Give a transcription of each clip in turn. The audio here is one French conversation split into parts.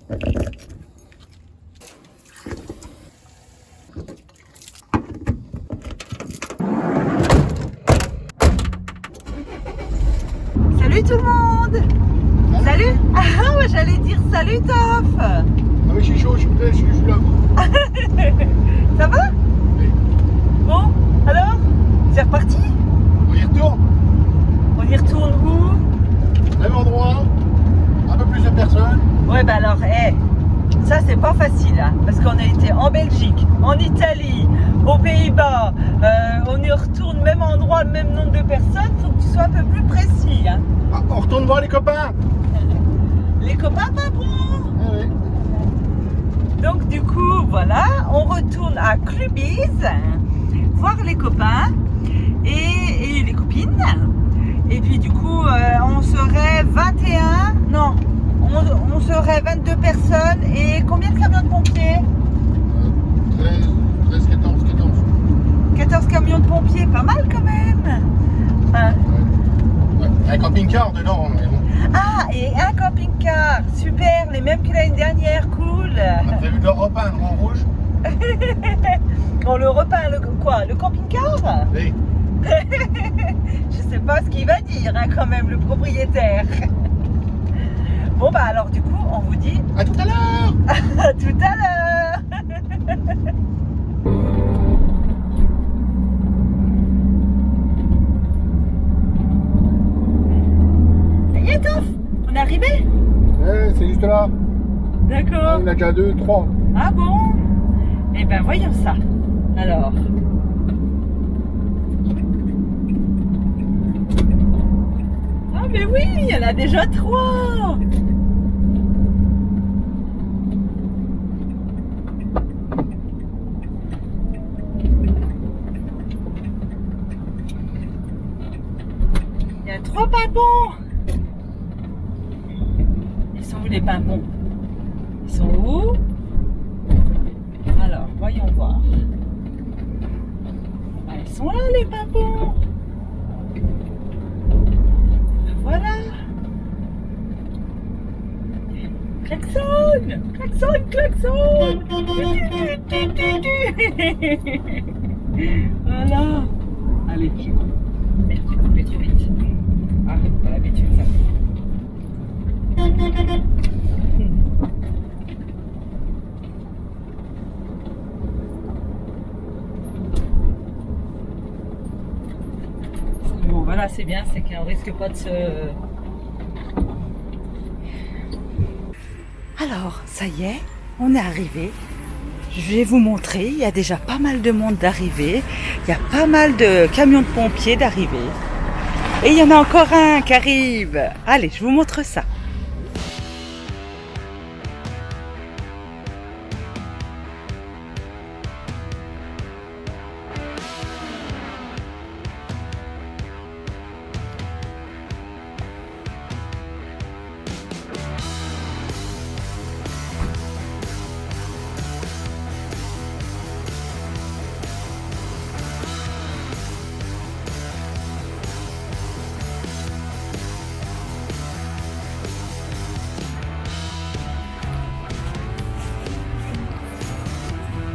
Salut tout le monde. Salut. Ah ouais, j'allais dire salut Toph. Ah mais je suis chaud, je suis là. Ça va? Oui. Bon, alors, c'est reparti? On y retourne. On y retourne où? Même endroit, un peu plus de personnes. Ouais, bah alors, ça c'est pas facile, hein, parce qu'on a été en Belgique, en Italie, aux Pays-Bas, on y retourne même endroit, le même nombre de personnes, faut que tu sois un peu plus précis. Hein. Ah, on retourne voir les copains. Les copains, papon. Ah oui. Donc du coup, voilà, on retourne à Clubies, voir les copains et les copines. Et puis du coup, on serait 21, non, on serait 22 personnes et combien de camions de pompiers? 13, 14. 14 camions de pompiers, pas mal quand même. Hein. Ouais. Un camping-car dedans. Mais bon. Ah, et un camping-car, super, les mêmes que l'année dernière, cool. On a prévu de le repeindre en rouge. On le repeint, quoi, le camping-car? Oui. Je sais pas ce qu'il va dire, hein, quand même, le propriétaire. Bon, bah alors, du coup, on vous dit À tout à l'heure. à tout à l'heure. Ça y est, Toph, on est arrivé? Ouais, c'est juste là. D'accord. Il y en a déjà 2, 3. Ah bon? Eh ben, voyons ça. Alors. Ah mais oui, il y en a déjà 3. Il y a 3 pimpons. Ils sont où les pimpons? Ils sont où? Alors, voyons voir. Ah, ils sont là les pimpons. Voilà. Klaxon, klaxon, klaxon. Voilà. Allez, je coupe. Merde, j'ai coupé trop vite. Ah, pas l'habitude ça. Bon, voilà, c'est bien, c'est qu'on risque pas de se... Alors, ça y est, on est arrivé. Je vais vous montrer, il y a déjà pas mal de monde d'arriver. Il y a pas mal de camions de pompiers d'arriver. Et il y en a encore un qui arrive. Allez, je vous montre ça.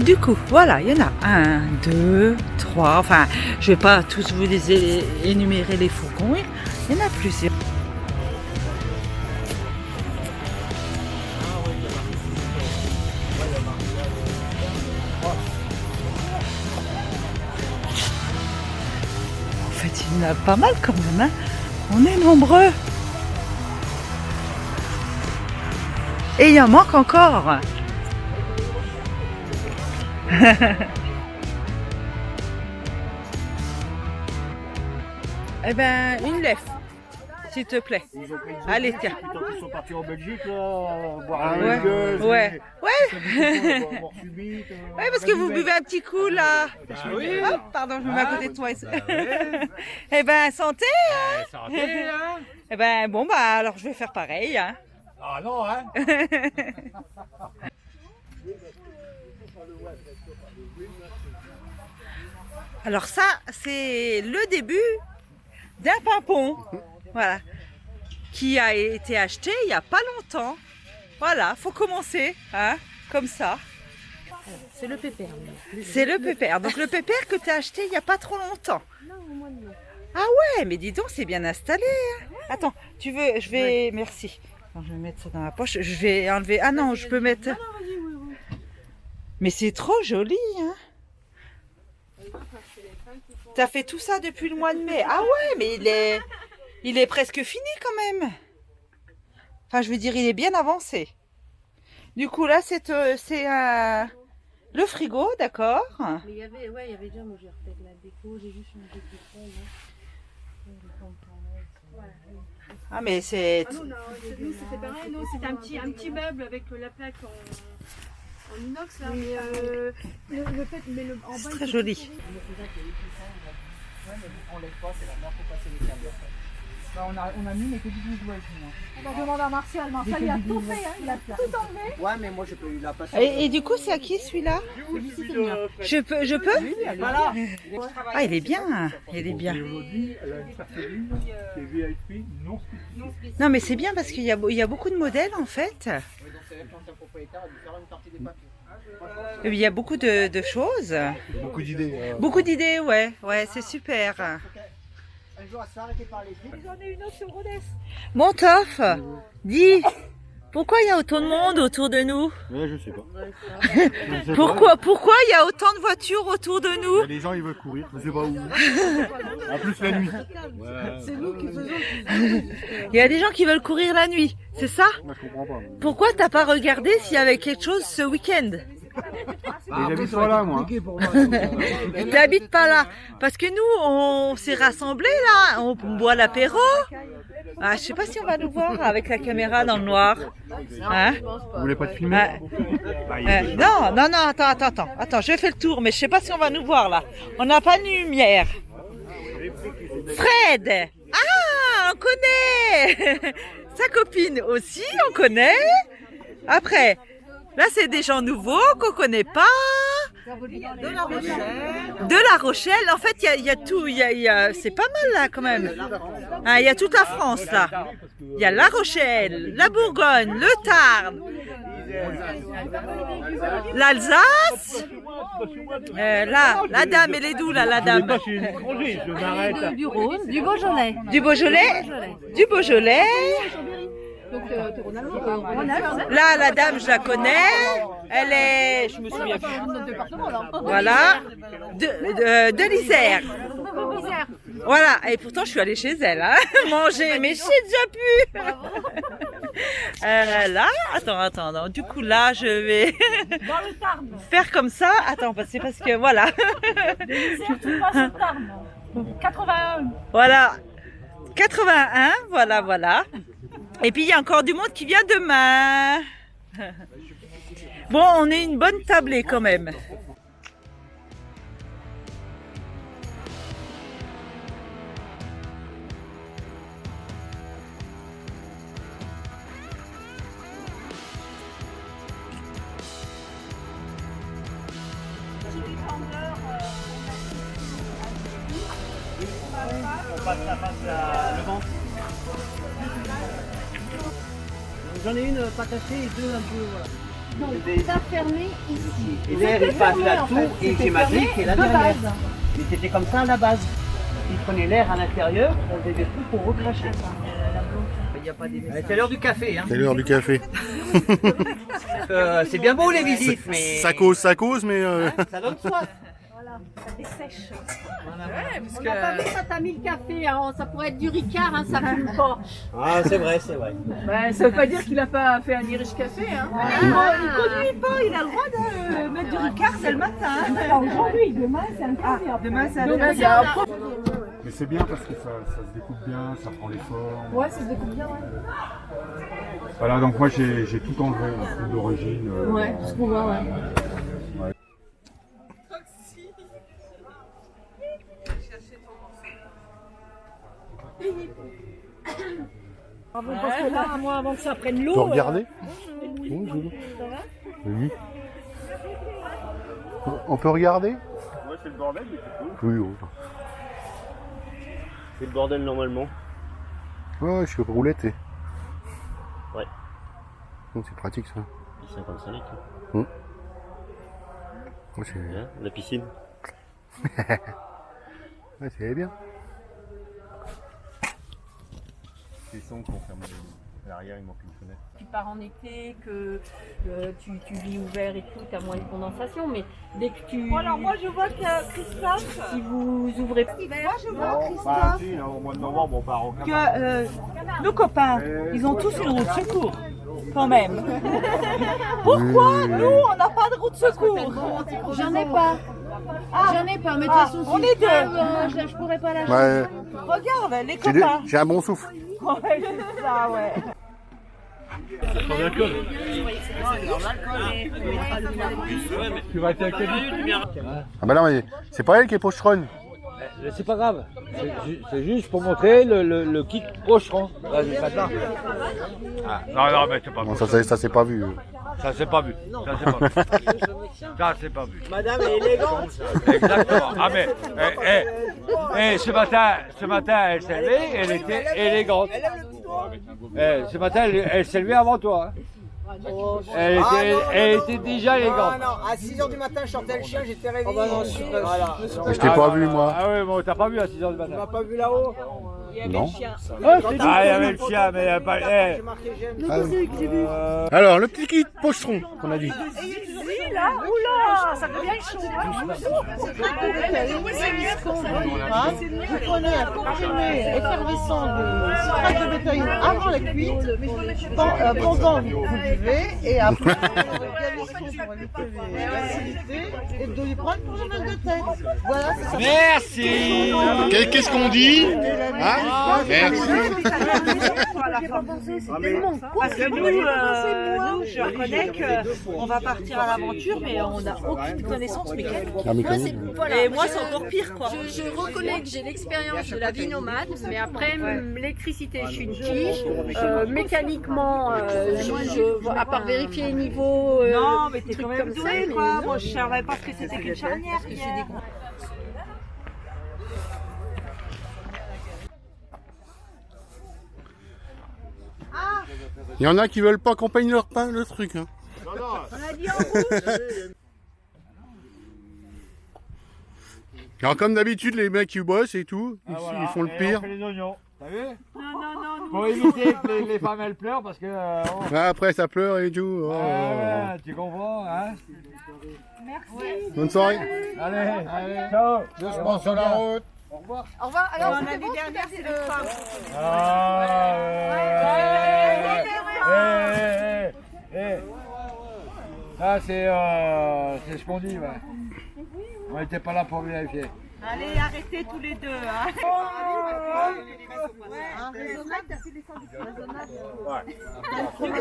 Du coup, voilà, il y en a 1, 2, 3, enfin, je vais pas tous vous les énumérer les fourgons, il y en a plusieurs. En fait, il y en a pas mal quand même, hein. On est nombreux. Et il en manque encore. Eh ben, une lèvre, s'il te plaît. Allez, tiens. Ils sont partis en Belgique, là, boire Ouais, un gueule. ouais, Ouais, ouais, parce que vous buvez un petit coup là. oui. Oh, pardon, je me mets à côté de toi. Eh ben, santé. Hein. Santé, hein. Eh ben, bon, bah, alors je vais faire pareil. Hein. Ah non, hein. Alors ça, c'est le début d'un pimpon, voilà, qui a été acheté il n'y a pas longtemps. Voilà, faut commencer, hein, comme ça. C'est le pépère. C'est le pépère. Donc le pépère que tu as acheté il n'y a pas trop longtemps. Non, au mois de mai. Ah ouais, mais dis donc, c'est bien installé. Hein. Attends, tu veux, je vais, merci. Attends, je vais mettre ça dans la poche. Je vais enlever. Ah non, je peux mettre. Non, vas-y, oui. Mais c'est trop joli, hein. T'as fait tout ça depuis le mois de mai. Ah ouais, mais il est presque fini quand même. Enfin, je veux dire, il est bien avancé. Du coup, là, c'est le frigo, d'accord. Mais il y avait déjà, moi j'ai refait de la déco, j'ai juste changé tout ça. Ah, mais c'est... Ah non, nous c'était pareil, non, c'était un petit meuble avec la plaque en inox là. Mais le fait, mais en bas, C'est très joli. On lève pas, c'est la mort pour passer les câbles. On a mis, mais que du double. on va demander à Martial. Martial, il a tout fait, hein, il a tout enlevé. Ouais, mais moi, je peux la passer. Et du coup, c'est à qui celui-là? Je peux? Voilà. Ah, il est bien. Il est bien. Aujourd'hui, elle a une percéline qui est VIP non spécifique. Non, mais c'est bien parce qu'il y a beaucoup de modèles en fait. Donc, c'est l'ancien propriétaire a dû faire une partie des papiers. Il y a beaucoup de choses. Beaucoup d'idées. Beaucoup d'idées, ouais. Ouais, c'est super. Un jour, elle s'est arrêtée par les filles. J'en ai une autre sur Rodez. Bon, Toff, dis, pourquoi il y a autant de monde autour de nous? Ouais, je sais pas. Pourquoi il y a autant de voitures autour de nous? Les gens ils veulent courir, je sais pas où. En plus la nuit. C'est nous qui faisons. Il y a des gens qui veulent courir la nuit, c'est ça? Moi je comprends pas. Pourquoi t'as pas regardé s'il y avait quelque chose ce week-end? Et j'habite pas là moi. T'habites pas là? Parce que nous, on s'est rassemblés là, on boit l'apéro. Ah, je sais pas si on va nous voir avec la caméra dans le noir. Hein? Vous voulez pas te filmer? Non, attends, je fais le tour, mais je sais pas si on va nous voir là. On n'a pas de lumière. Fred! Ah, on connaît! Sa copine aussi, on connaît. Après, là c'est des gens nouveaux qu'on connaît pas. De La Rochelle. De La Rochelle, en fait il y a tout, c'est pas mal là quand même. Ah, il y a toute la France là. Il y a La Rochelle, la Bourgogne, le Tarn, l'Alsace. Là, la dame, elle est d'où là, la dame? Je m'arrête. Du Rhône, du Beaujolais. Du Beaujolais? Du Beaujolais. Donc, Là, la dame, je la connais. Elle est, je me souviens plus. notre département là. Voilà, de l'Isère. Voilà, et pourtant je suis allée chez elle, hein, manger, mais je sais déjà plus. Là, attends, non, du coup là je vais Dans le Tarn. faire comme ça. Attends, c'est parce que voilà. Tu passes au Tarn. 81. Voilà, 81, voilà. Et puis il y a encore du monde qui vient demain. Bon, on est une bonne tablée quand même. On passe le ventre. J'en ai une patachée et deux un peu, voilà. Donc, ça fermé ici. Et l'air, il passe la tour et j'ai ma brique et la derrière. base. Mais c'était comme ça à la base. Ils prenaient l'air à l'intérieur, on faisait des trucs pour recracher. C'est l'heure du café, hein. C'est l'heure du café. C'est bien beau les visites, mais Ça cause, mais ça donne soif. Ça dessèche. Ouais, parce On n'a pas vu ça, t'as mis le café, hein. Ça pourrait être du Ricard, hein, ça fume pas. Ah, c'est vrai, c'est vrai. Bah, ça veut pas dire qu'il a pas fait un Irish Café, hein. Il conduit pas, il a le droit de mettre du Ricard, c'est le matin. Aujourd'hui, demain, c'est un café. Demain, c'est Donc, il y a un pro- mais c'est bien parce que ça se découpe bien, ça prend les formes. Ouais, ça se découpe bien, ouais. Voilà, donc moi j'ai tout enlevé, tout d'origine. Ouais, tout ce qu'on voit, ouais. Parce que là, moi, avant que ça prenne Tu peux l'eau. regarder? Bonjour. Oui. On peut regarder? Ouais, c'est le bordel, mais c'est cool. Oui, oui. C'est le bordel normalement. Ouais, je suis rouletté. Ouais. Oh, c'est pratique ça. 55 litres. Oh, c'est Hein, la piscine. ouais, c'est bien. Les sons qu'on ferme à l'arrière, il manque une fenêtre. Tu pars en été, que tu vis ouvert et tout, tu as moins de condensation, mais dès que tu... Bon, alors moi je vois que Christophe, Si vous ouvrez... moi je vois Christophe, Si, là, au mois de novembre, on part en que nos copains, ils ont tous une roue de secours, quand même. Pourquoi nous, on n'a pas de roue de secours? J'en ai pas. J'en ai pas, mais de toute façon, on si est je deux. peux, je pourrais pas lâcher. Ouais, Regarde, les copains. j'ai un bon souffle. Ouais, c'est ça, ouais. Tu vas être avec Ah bah non, mais c'est pas elle qui est pochetronne. C'est pas grave, c'est juste pour montrer le kit pocheron. Vas-y, ça. Non, mais c'est pas Bon, ça c'est pas vu. Ça c'est pas vu. Ça c'est pas vu. Ça c'est pas vu. Madame est élégante. Exactement. Ah mais ce matin elle s'est levée, elle était élégante. Ce matin elle s'est levée avant toi. Hein. Elle était déjà élégante. Non, à 6h du matin, je sortais le chien, j'étais réveillé. Oh bah non, voilà. Je t'ai pas vu moi. Ah oui, bon, t'as pas vu à 6h du Tu matin. m'as pas vu là-haut? Non. Ah, il y avait le chien, mais il n'y a pas... J'ai marqué j'aime. Alors, le petit kit pochetron qu'on a dit. Là, oula, ça devient chaud. Vous prenez un comprimé effervescent de citrate de bétaïne avant la cuite, pendant vous buvez, et après vous gavissez pour éviter l'acidité, et de lui prendre pour un mal de tête. Voilà, c'est ça. Merci. Qu'est-ce qu'on dit hein? Merci. Parce que nous, je reconnais qu'on va partir à l'aventure, mais on n'a aucune connaissance mécanique. Ah, mécanique. Voilà, Et moi, c'est encore pire, quoi. Je reconnais que j'ai l'expérience de la vie nomade, mais après, l'électricité, je suis une quiche. Mécaniquement, à part vérifier les niveaux. Non, mais t'es trucs quand même comme ça, doué, mais quoi. non. Moi, je savais pas ce que c'était qu'une charnière. hier. Il y en a qui veulent pas qu'on paye leur pain, le truc. Hein. Alors comme d'habitude, les mecs qui bossent et tout, ils font le pire. On fait les oignons. T'as vu? Non, Pour éviter que les femmes elles pleurent parce que... Ah, après ça pleure et tout. Oh. tu comprends, hein? Bonne soirée. Allez, ciao. Doucement sur la route. Au revoir. Alors, l'année dernière, c'est les femmes. Ça c'est ce qu'on dit, ouais. On n'était pas là pour vérifier. Allez, arrêtez tous les deux. Hein.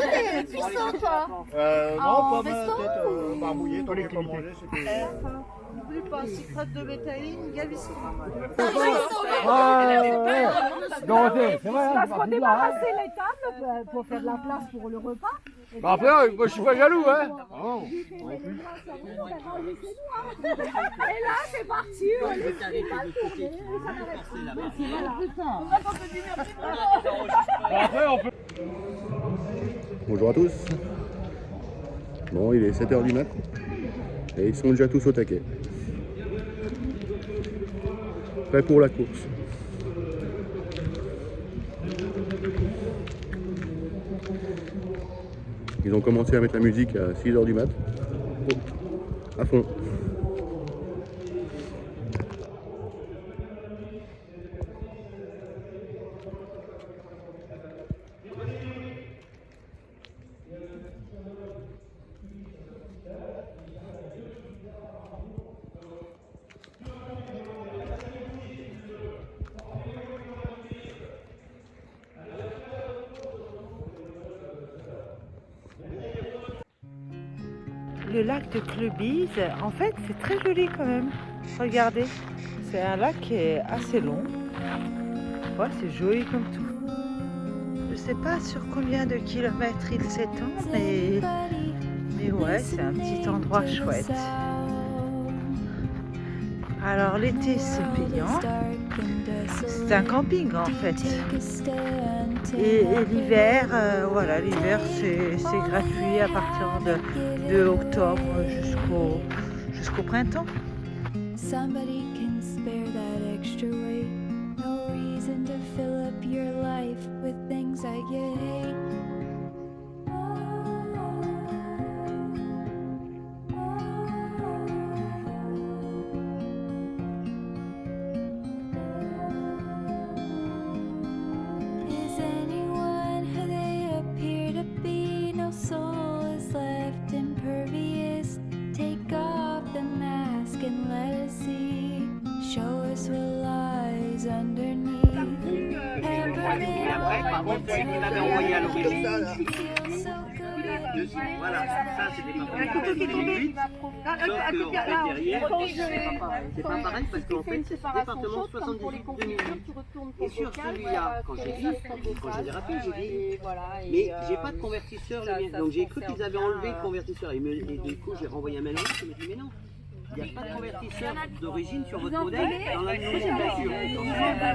t'es puissant, toi. Non, pas mal, peut-être barbouillé, toi les pas mangé, c'était... N'oublie pas, citrate de bétaïne, gavissez. Dorothée, c'est vrai, hein, c'est débarrasser les tables pour faire de la place pour le repas. bah après, moi je suis pas jaloux, hein. Et là, c'est parti, l'esprit va tourner, ça n'arrête pas. Après, on peut... Bonjour à tous. Bon, il est 7h du mat. Et ils sont déjà tous au taquet. Prêt pour la course. Ils ont commencé à mettre la musique à 6h du mat. Oh, à fond. Le lac de Clubise, en fait, c'est très joli quand même. Regardez, c'est un lac qui est assez long. Ouais, c'est joli comme tout. Je sais pas sur combien de kilomètres il s'étend, mais ouais, c'est un petit endroit chouette. Alors l'été c'est payant, c'est un camping en fait. Et l'hiver, voilà, l'hiver c'est gratuit à partir de octobre jusqu'au printemps. Somebody can spare that extra weight. No reason to fill up your life with things that you hate. Is anyone who they appear to be? No soul is left impervious. Take off the mask and let us see. Show us what lies underneath. Voilà, ça c'est des papiers qui sont c'est pas pareil parce qu'en fait c'est département 78-2008. Et sur celui-là, quand j'ai vu, quand j'ai dérapé, j'ai dit, mais j'ai pas de convertisseur, donc j'ai cru qu'ils avaient enlevé le convertisseur. Et du coup j'ai renvoyé un mail, je me dis mais non. Il n'y a pas de convertisseur d'origine sur votre modèle dans la nomenclature.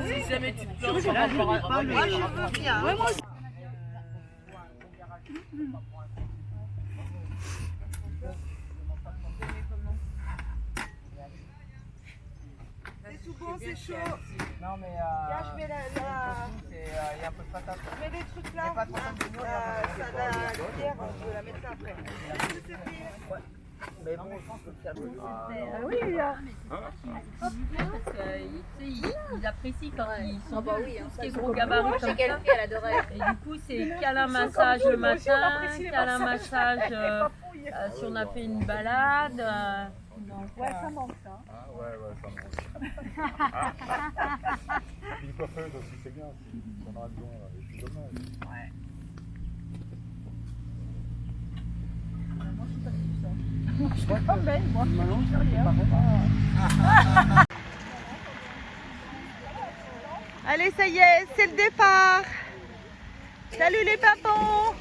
Si jamais tu te plantes, là, je n'ai pas le... C'est tout bon, c'est chaud. Non mais Là, je mets il y a un peu de patate. je mets des trucs là. Ça, la cuillère, je vais la mettre là après. Mais bon, je pense que c'est un peu... Oui, parce qu'ils apprécient quand ils sont tout ce qui est gros gabarit comme ça. Et du coup, c'est câlin massage le matin, câlin massage si on a fait une balade. Ouais, ça manque ça. Ah ouais, ça manque. Une coiffeuse aussi, c'est bien. Si on aura besoin, c'est dommage. Ouais. Je vois pas belle, moi. Maintenant, je sais rien. Allez, ça y est, c'est le départ. Salut les papons.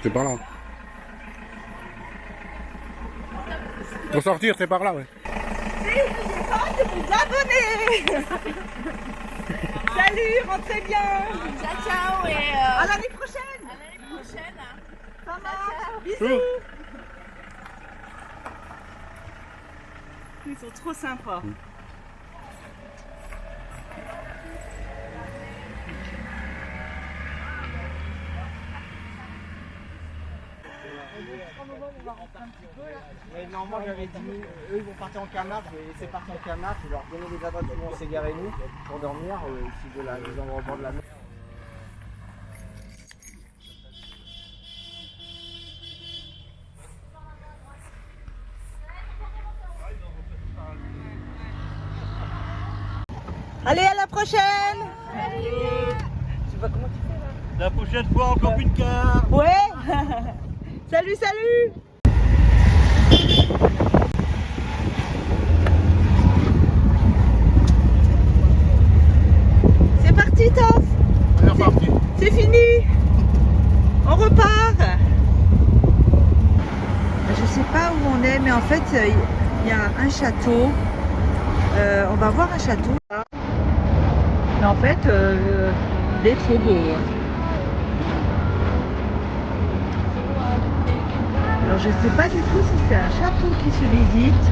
C'est par là. Pour sortir, c'est par là, ouais. N'oubliez pas de vous abonner. Salut, rentrez bien. Ciao, ciao et À l'année prochaine. à l'année prochaine. Ça marche. Bisous. Ils sont trop sympas. Normalement, j'avais dit, eux ils vont partir en canard, je vais les laisser partir en canard, je vais leur donner des adresses où on s'est garé nous pour dormir, ici des endroits au bord de la mer. Allez, à la prochaine. Je sais pas comment tu fais là. La prochaine fois, en camping-car. Ouais. Salut, salut. C'est parti, Toff. C'est reparti. C'est fini. On repart. Je sais pas où on est, mais en fait, il y a un château. On va voir un château. Mais en fait, il est trop beau. Alors je sais pas du tout si c'est un château qui se visite